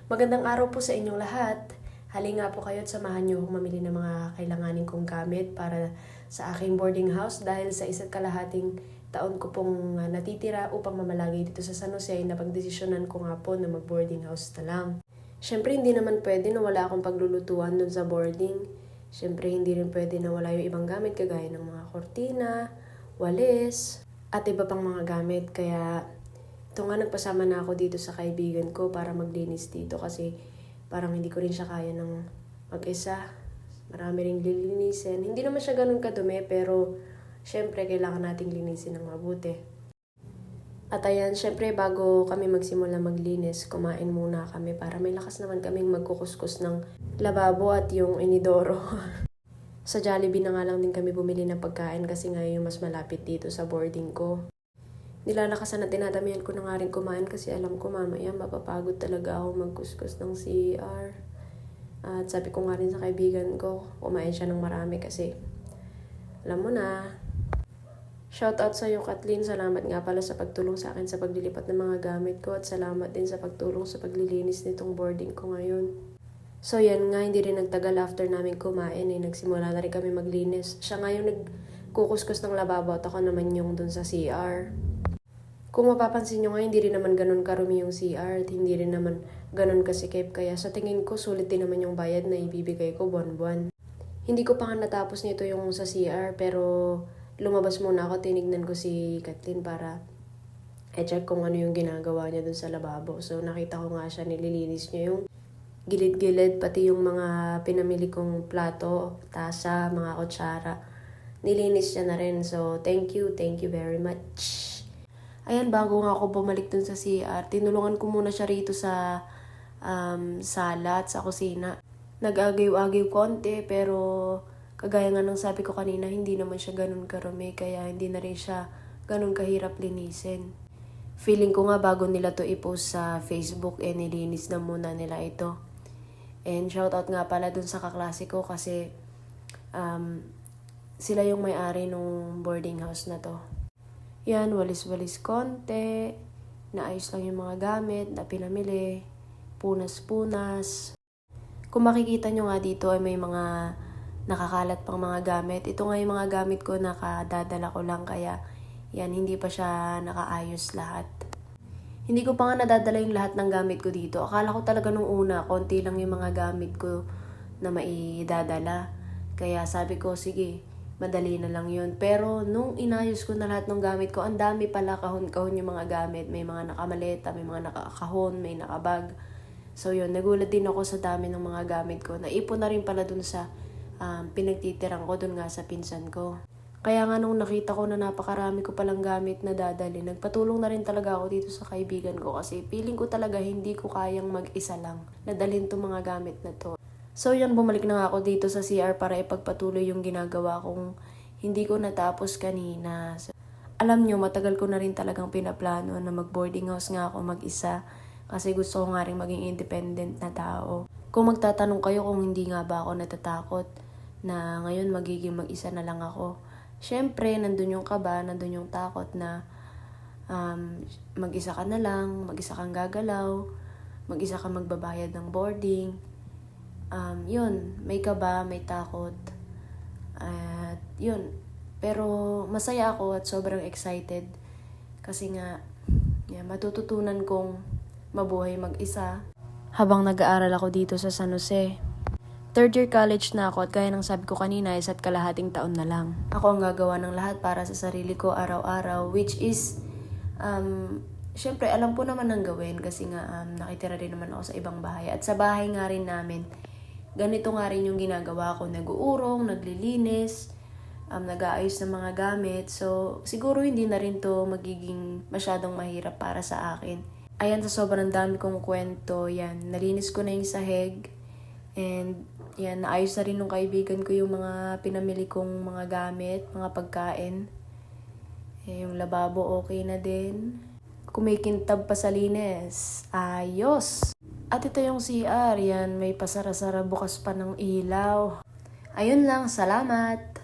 Magandang araw po sa inyong lahat. Halina po kayo at samahan niyo akong mamili ng mga kailanganin kong gamit para sa aking boarding house dahil sa isa't kalahating taon ko pong natitira upang mamalagi dito sa San Jose, napagdesisyonan ko nga po na mag-boarding house na lang. Siyempre hindi naman pwede na wala akong paglulutuan dun sa boarding. Siyempre hindi rin pwede na wala yung ibang gamit kagaya ng mga kortina, walis, at iba pang mga gamit. Kaya ito nga, nagpasama na ako dito sa kaibigan ko para maglinis dito kasi parang hindi ko rin siya kaya ng mag-isa. Marami ring lilinisin. Hindi naman siya ganun kadumi pero syempre kailangan nating linisin ng mabuti. At ayan, syempre bago kami magsimula maglinis, kumain muna kami para may lakas naman kaming magkukuskus ng lababo at yung inidoro. Sa Jollibee na nga lang din kami bumili ng pagkain kasi nga yung mas malapit dito sa boarding ko. Nilalakasan at tinadamihan ko na nga rin kumain kasi alam ko mamaya mapapagod talaga ako magkuskus ng CR. At sabi ko nga rin sa kaibigan ko, kumain siya ng marami kasi alam mo na. Shoutout sa iyo, Kathleen. Salamat nga pala sa pagtulong sa akin sa paglilipat ng mga gamit ko at salamat din sa pagtulong sa paglilinis nitong boarding ko ngayon. So yan nga, hindi rin nagtagal after namin kumain nagsimula na rin kami maglinis. Siya nga yung nagkukuskus ng lababo at ako naman yung dun sa CR. Kung mapapansin nyo nga, hindi rin naman ganun karumi yung CR at hindi rin naman ganun kasikip. Kaya sa tingin ko, sulit din naman yung bayad na ibibigay ko buwan-buwan. Hindi ko pa nga natapos nito yung sa CR pero lumabas muna ako, tinignan ko si Kathleen para i-check kung ano yung ginagawa niya dun sa lababo. So nakita ko nga siya, nililinis niya yung gilid-gilid, pati yung mga pinamili kong plato, tasa, mga kutsara. Nilinis niya na rin. So thank you very much. Ayan, bago nga ako bumalik dun sa CR, tinulungan ko muna siya rito sa sala at sa kusina. Nag-agaw-agaw konti, pero kagaya nga ng sabi ko kanina, hindi naman siya ganun karumi, kaya hindi na rin siya ganun kahirap linisin. Feeling ko nga bago nila to i-post sa Facebook, nilinis na muna nila ito. And shoutout nga pala dun sa kaklase ko kasi sila yung may-ari nung boarding house na to. Yan, walis-walis konti, naayos lang yung mga gamit na pinamili, punas-punas. Kung makikita nyo nga dito ay may mga nakakalat pang mga gamit. Ito nga yung mga gamit ko, nakadadala ko lang kaya yan, hindi pa siya nakaayos lahat. Hindi ko pa nga nadadala yung lahat ng gamit ko dito. Akala ko talaga nung una, konti lang yung mga gamit ko na maidadala. Kaya sabi ko, sige, madali na lang yun. Pero nung inayos ko na lahat ng gamit ko, ang dami pala, kahon-kahon yung mga gamit. May mga nakamaleta, may mga nakakahon, may nakabag. So yun, nagulat din ako sa dami ng mga gamit ko. Naipon na rin pala dun sa pinagtitirang ko dun nga sa pinsan ko. Kaya nga nung nakita ko na napakarami ko palang gamit na dadali, nagpatulong na rin talaga ako dito sa kaibigan ko kasi feeling ko talaga hindi ko kayang mag-isa lang nadalhin tong mga gamit na to. So yun, bumalik na nga ako dito sa CR para ipagpatuloy yung ginagawa kong hindi ko natapos kanina. So, alam nyo, matagal ko na rin talagang pinaplano na mag-boarding house nga ako mag-isa kasi gusto ko nga rin maging independent na tao. Kung magtatanong kayo kung hindi nga ba ako natatakot na ngayon magiging mag-isa na lang ako. Siyempre, nandun yung kaba, nandun yung takot na mag-isa ka na lang, mag-isa kang gagalaw, mag-isa kang magbabayad ng boarding. Yun, may kaba, may takot. At yun, pero masaya ako at sobrang excited kasi nga matututunan kong mabuhay mag-isa habang nag-aaral ako dito sa San Jose. Third year college na ako at gaya ng sabi ko kanina, 1.5 taon na lang. Ako ang gagawa ng lahat para sa sarili ko araw-araw, which is syempre alam ko naman ang gawin kasi nga nakitira rin naman ako sa ibang bahay at sa bahay nga rin namin. Ganito nga rin yung ginagawa ko, nag-uurong, naglilinis, nag-aayos ng mga gamit. So, siguro hindi na rin to magiging masyadong mahirap para sa akin. Ayan, sa sobrang dami kong kwento, yan, nalinis ko na yung sahig. And, yan, naayos na rin ng kaibigan ko yung mga pinamili kong mga gamit, mga pagkain. Yung lababo, okay na din. Kumikintab pa sa linis. Ayos! At ito yung CR, yan, may pasara-sara bukas pa ng ilaw. Ayun lang, salamat!